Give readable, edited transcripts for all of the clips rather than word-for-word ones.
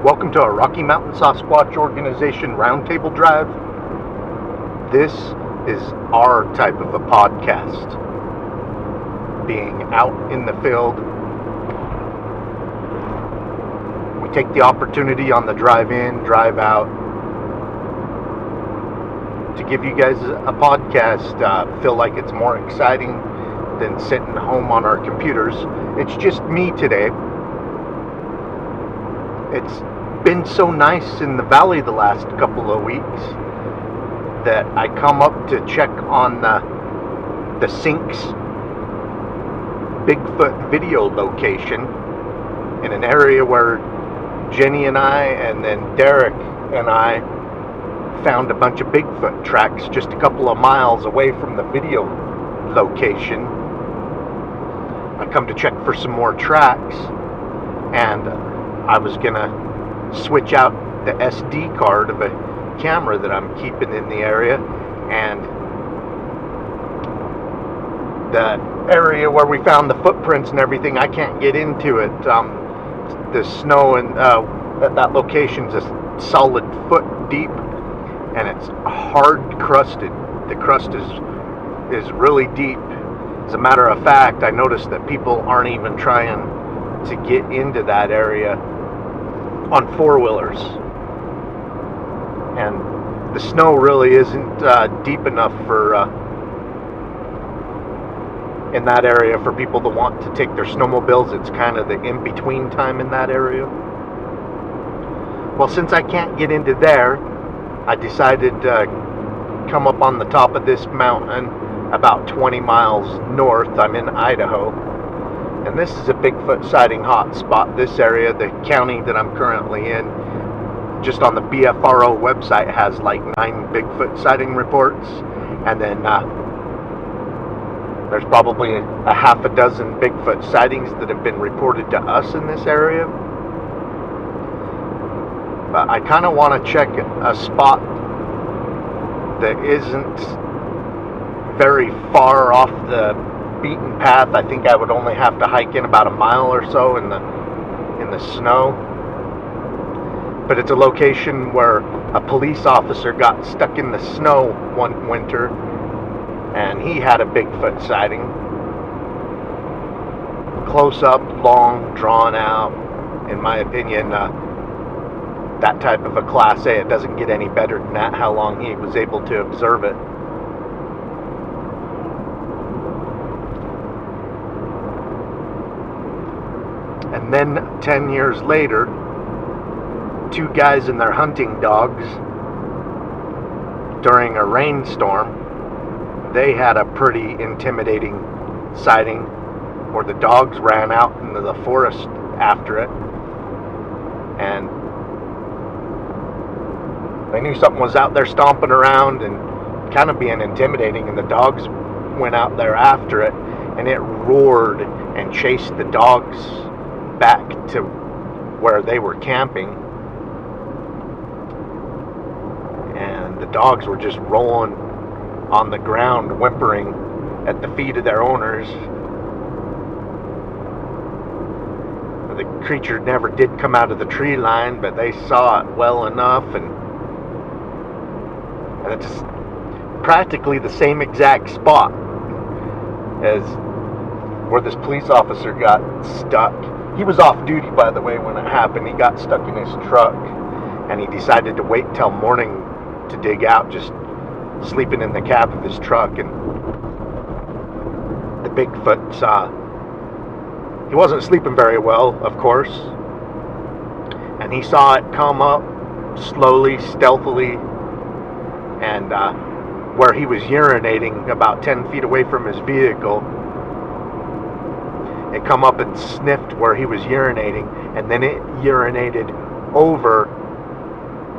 Welcome to a Rocky Mountain Sasquatch Organization Roundtable Drive. This is our type of a podcast. Being out in the field, we take the opportunity on the drive in, drive out, to give you guys a podcast. Feel like it's more exciting than sitting home on our computers. It's just me today. It's been so nice in the valley the last couple of weeks that I come up to check on the Sinks Bigfoot video location in an area where Jenny and I and then Derek and I found a bunch of Bigfoot tracks just a couple of miles away from the video location. I come to check for some more tracks, and I was gonna switch out the SD card of a camera that I'm keeping in the area, and the area where we found the footprints and everything, I can't get into it. The snow and at that location's a solid foot deep, and it's hard crusted. The crust is really deep. As a matter of fact, I noticed that people aren't even trying to get into that area on four-wheelers, and the snow really isn't deep enough for in that area for people to want to take their snowmobiles. It's kind of the in-between time in that area. Well, since I can't get into there, I decided to come up on the top of this mountain about 20 miles north. I'm in Idaho, and this is a Bigfoot sighting hotspot. This area, the county that I'm currently in, just on the BFRO website, has like 9 Bigfoot sighting reports, and then there's probably a half a dozen Bigfoot sightings that have been reported to us in this area. But I kind of want to check a spot that isn't very far off the beaten path. I think I would only have to hike in about a mile or so in the snow. But it's a location where a police officer got stuck in the snow one winter, and he had a Bigfoot sighting. Close up, long, drawn out. In my opinion, that type of a Class A, it doesn't get any better than that, how long he was able to observe it. And then 10 years later, 2 guys and their hunting dogs, during a rainstorm, they had a pretty intimidating sighting where the dogs ran out into the forest after it, and they knew something was out there stomping around and kind of being intimidating, and the dogs went out there after it, and it roared and chased the dogs back to where they were camping, and the dogs were just rolling on the ground, whimpering at the feet of their owners. The creature never did come out of the tree line, but they saw it well enough, and it's practically the same exact spot as where this police officer got stuck. He was off duty, by the way, when it happened. He got stuck in his truck, and he decided to wait till morning to dig out, just sleeping in the cab of his truck. And the Bigfoot he wasn't sleeping very well, of course, and he saw it come up slowly, stealthily, and where he was urinating about 10 feet away from his vehicle, it come up and sniffed where he was urinating, and then it urinated over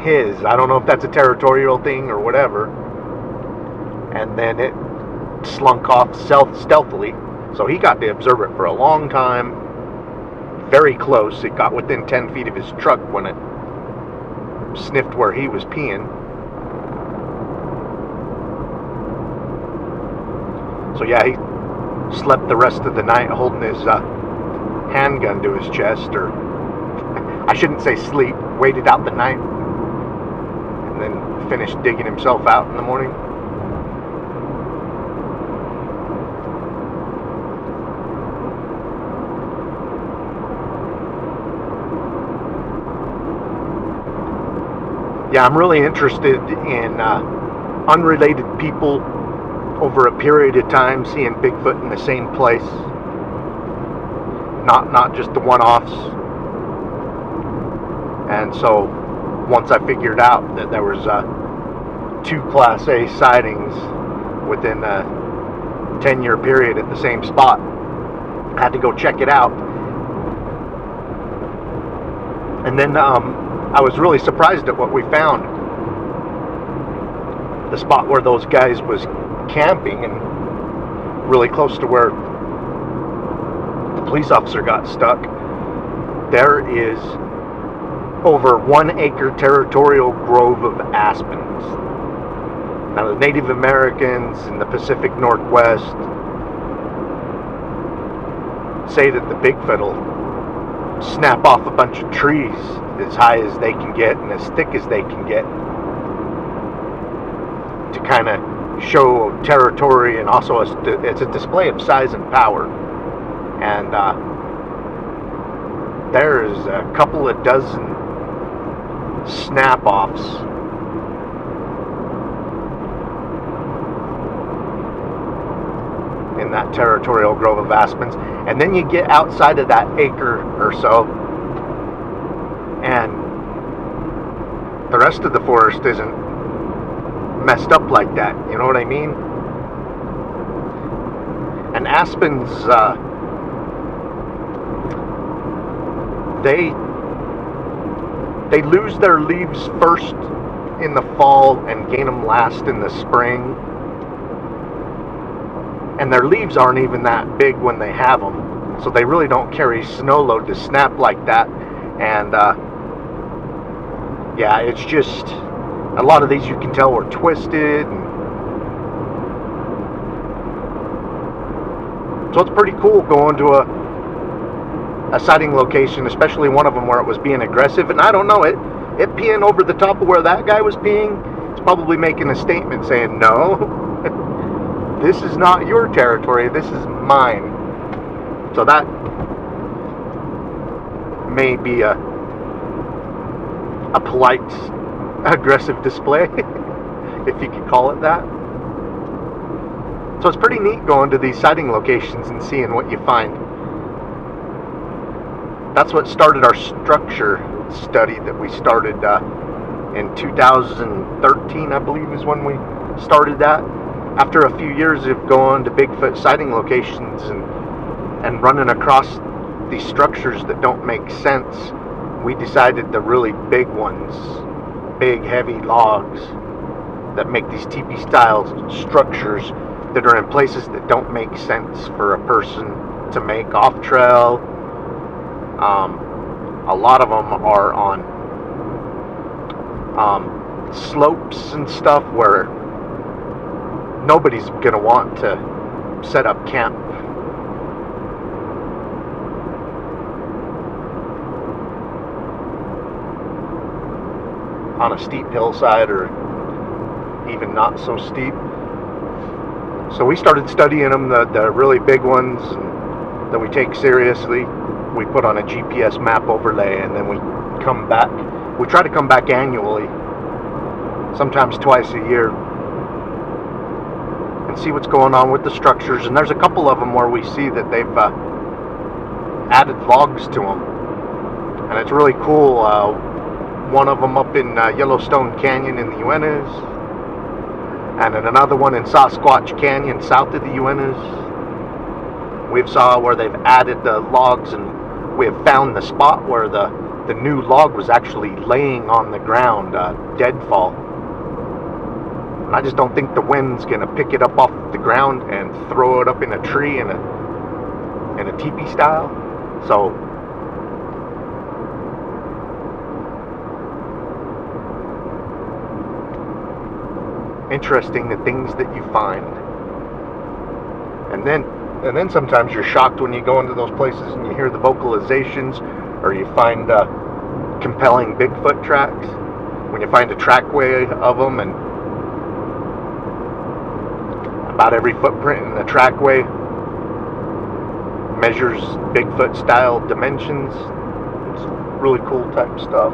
his. I don't know if that's a territorial thing or whatever. And then it slunk off stealthily. So he got to observe it for a long time, very close. It got within 10 feet of his truck when it sniffed where he was peeing. So yeah, he slept the rest of the night holding his handgun to his chest, or I shouldn't say sleep. waited out the night, and then finished digging himself out in the morning. Yeah, I'm really interested in unrelated people over a period of time seeing Bigfoot in the same place. Not just the one-offs. And so once I figured out that there was 2 Class A sightings within a 10-year period at the same spot, I had to go check it out. And then I was really surprised at what we found. The spot where those guys was camping, and really close to where the police officer got stuck, there is over 1 acre territorial grove of aspens. Now, the Native Americans in the Pacific Northwest say that the Bigfoot will snap off a bunch of trees as high as they can get and as thick as they can get to kind of show territory, and also it's a display of size and power. And there's a couple of dozen snap-offs in that territorial grove of aspens. And then you get outside of that acre or so, and the rest of the forest isn't messed up like that, you know what I mean? And aspens, they lose their leaves first in the fall and gain them last in the spring. And their leaves aren't even that big when they have them, so they really don't carry snow load to snap like that. And yeah, it's just a lot of these you can tell were twisted, and so it's pretty cool going to a sighting location, especially one of them where it was being aggressive. And I don't know, it peeing over the top of where that guy was peeing, it's probably making a statement saying, no, this is not your territory, this is mine. So that may be a polite aggressive display, if you could call it that. So it's pretty neat going to these sighting locations and seeing what you find. That's what started our structure study that we started in 2013, I believe is when we started that. After a few years of going to Bigfoot sighting locations and running across these structures that don't make sense, we decided the really big ones, big heavy logs that make these teepee style structures that are in places that don't make sense for a person to make off trail. A lot of them are on slopes and stuff where nobody's gonna want to set up camp. On a steep hillside, or even not so steep. So we started studying them, the really big ones that we take seriously. We put on a GPS map overlay, and then we come back. We try to come back annually, sometimes twice a year, and see what's going on with the structures. And there's a couple of them where we see that they've added logs to them, and it's really cool. One of them up in Yellowstone Canyon in the Uintas, and then another one in Sasquatch Canyon south of the Uintas. We've saw where they've added the logs, and we have found the spot where the new log was actually laying on the ground, deadfall. And I just don't think the wind's gonna pick it up off the ground and throw it up in a tree in a teepee style. So interesting, the things that you find. And then sometimes you're shocked when you go into those places and you hear the vocalizations, or you find compelling Bigfoot tracks. When you find a trackway of them, and about every footprint in the trackway measures Bigfoot style dimensions. It's really cool type stuff.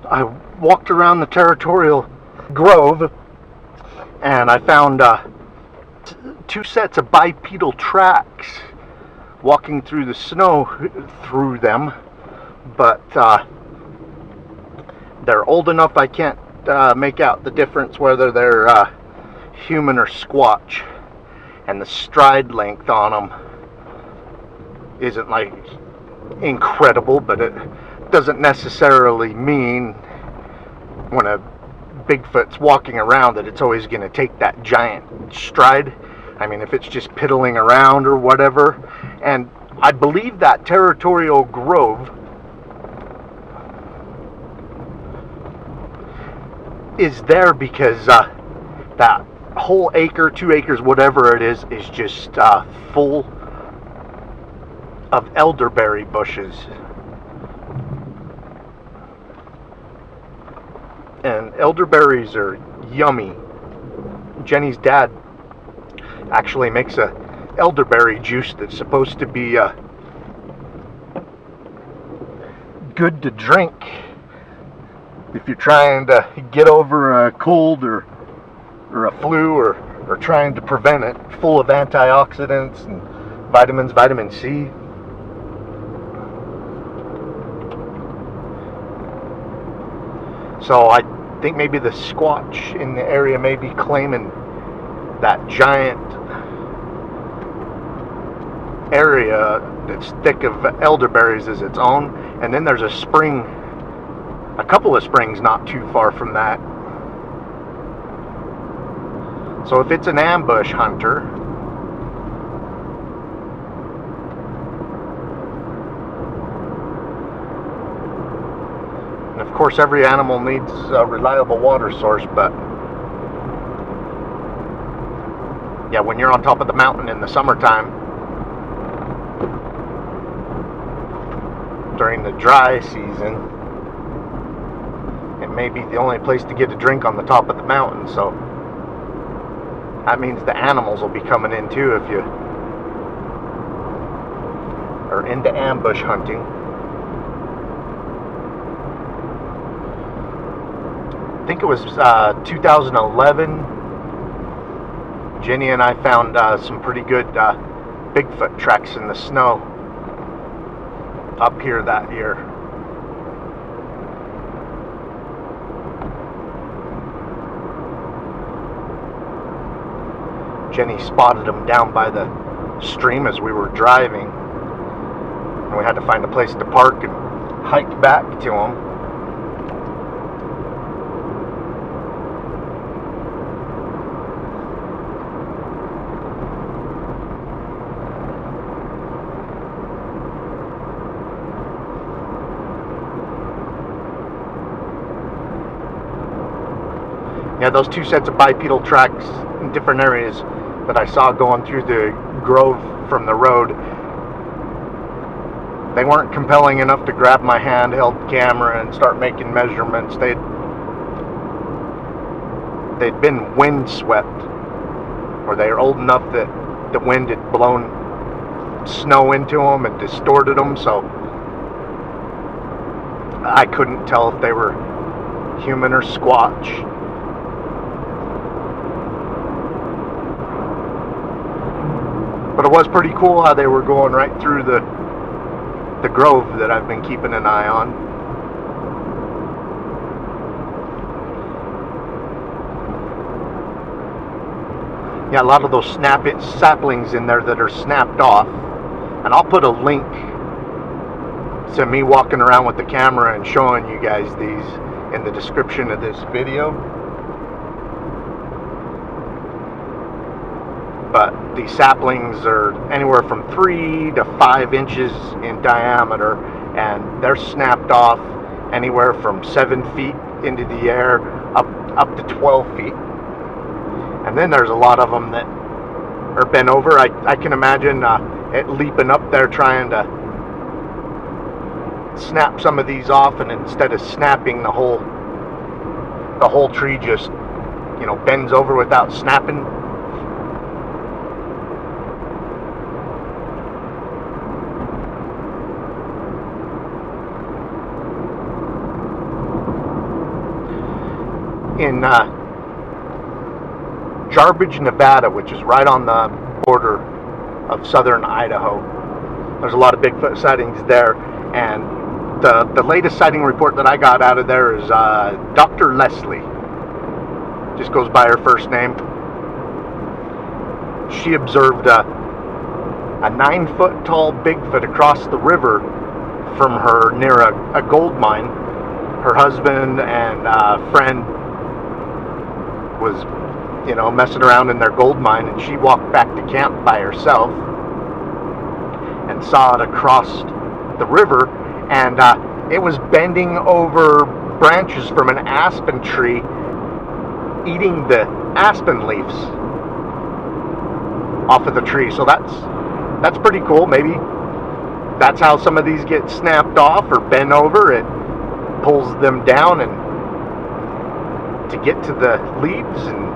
I walked around the Territorial Grove and I found two sets of bipedal tracks walking through the snow through them, but they're old enough I can't make out the difference whether they're human or Squatch, and the stride length on them isn't like incredible, but it doesn't necessarily mean when a Bigfoot's walking around that it's always going to take that giant stride. I mean, if it's just piddling around or whatever. And I believe that Territorial Grove is there because that whole acre, 2 acres, whatever it is just full of elderberry bushes. And elderberries are yummy. Jenny's dad actually makes a elderberry juice that's supposed to be good to drink if you're trying to get over a cold or a flu or trying to prevent it. Full of antioxidants and vitamins, vitamin C. So I think maybe the Sasquatch in the area may be claiming that giant area that's thick of elderberries as its own. And then there's a spring, a couple of springs not too far from that. So if it's an ambush hunter, and of course every animal needs a reliable water source, but yeah, when you're on top of the mountain in the summertime, during the dry season, it may be the only place to get a drink on the top of the mountain. So that means the animals will be coming in too if you are into ambush hunting. I think it was 2011. Jenny and I found some pretty good Bigfoot tracks in the snow up here that year. Jenny spotted them down by the stream as we were driving, and we had to find a place to park and hike back to them. Yeah, those 2 sets of bipedal tracks in different areas that I saw going through the grove from the road, they weren't compelling enough to grab my handheld camera and start making measurements. They'd been windswept, or they were old enough that the wind had blown snow into them and distorted them, so I couldn't tell if they were human or Squatch. But it was pretty cool how they were going right through the grove that I've been keeping an eye on. Yeah, a lot of those saplings in there that are snapped off. And I'll put a link to me walking around with the camera and showing you guys these in the description of this video. But these saplings are anywhere from 3 to 5 inches in diameter, and they're snapped off anywhere from 7 feet into the air up to 12 feet. And then there's a lot of them that are bent over. I can imagine it leaping up there trying to snap some of these off, and instead of snapping the whole tree just, you know, bends over without snapping. In Jarbidge, Nevada, which is right on the border of southern Idaho, there's a lot of Bigfoot sightings there, and the latest sighting report that I got out of there is Dr. Leslie, just goes by her first name. She observed a 9-foot tall Bigfoot across the river from her near a gold mine. Her husband and friend was, you know, messing around in their gold mine, and she walked back to camp by herself and saw it across the river, and it was bending over branches from an aspen tree, eating the aspen leaves off of the tree. So that's pretty cool. Maybe that's how some of these get snapped off or bent over. It pulls them down and to get to the leaves. And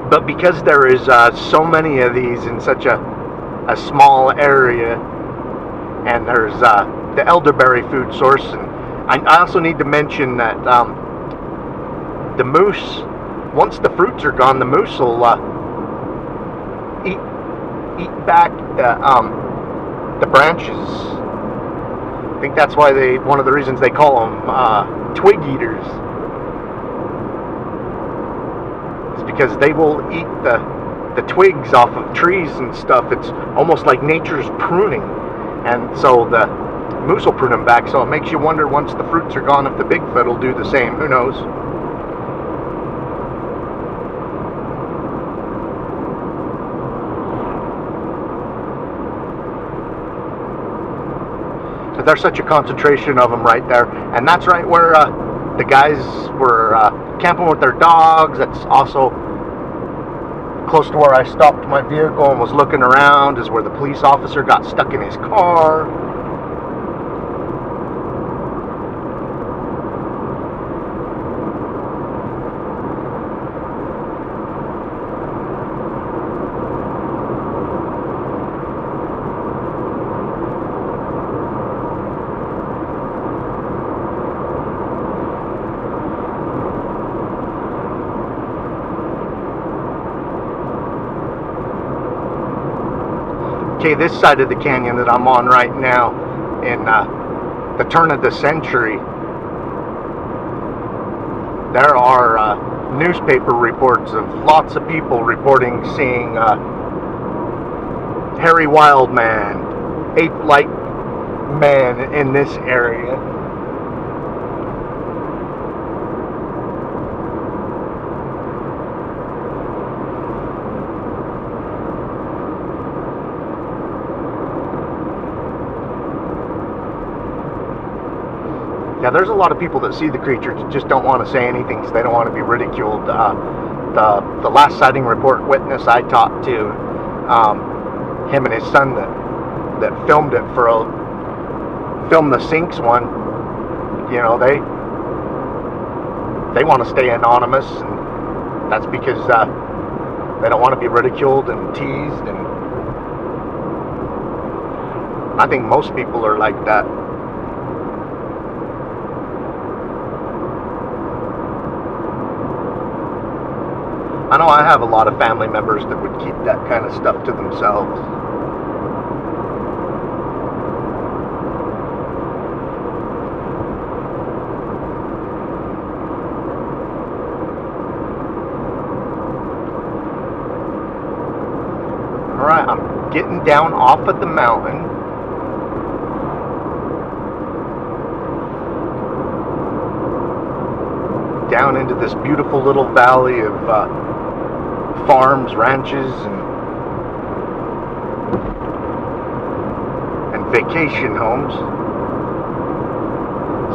but because there is so many of these in such a small area, and there's the elderberry food source, and I also need to mention that the moose, once the fruits are gone, the moose will eat back the branches. I think that's why one of the reasons they call them twig eaters, is because they will eat the twigs off of trees and stuff. It's almost like nature's pruning, and so the moose will prune them back. So it makes you wonder, once the fruits are gone, if the Bigfoot will do the same. Who knows? But there's such a concentration of them right there, and that's right where the guys were camping with their dogs. That's also close to where I stopped my vehicle and was looking around, is where the police officer got stuck in his car. Okay, this side of the canyon that I'm on right now, in the turn of the century, there are newspaper reports of lots of people reporting seeing hairy wild man, ape-like man in this area. Yeah, there's a lot of people that see the creatures that just don't want to say anything because they don't want to be ridiculed. The last sighting report witness I talked to, him and his son that filmed it filmed the Sinks one, you know, they want to stay anonymous, and that's because they don't want to be ridiculed and teased, and I think most people are like that. I know I have a lot of family members that would keep that kind of stuff to themselves. Alright, I'm getting down off of the mountain. Down into this beautiful little valley of farms, ranches, and vacation homes.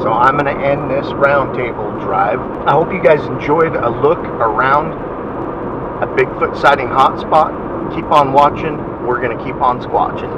So I'm going to end this round table drive. I hope you guys enjoyed a look around a Bigfoot sighting hotspot. Keep on watching. We're going to keep on squatching.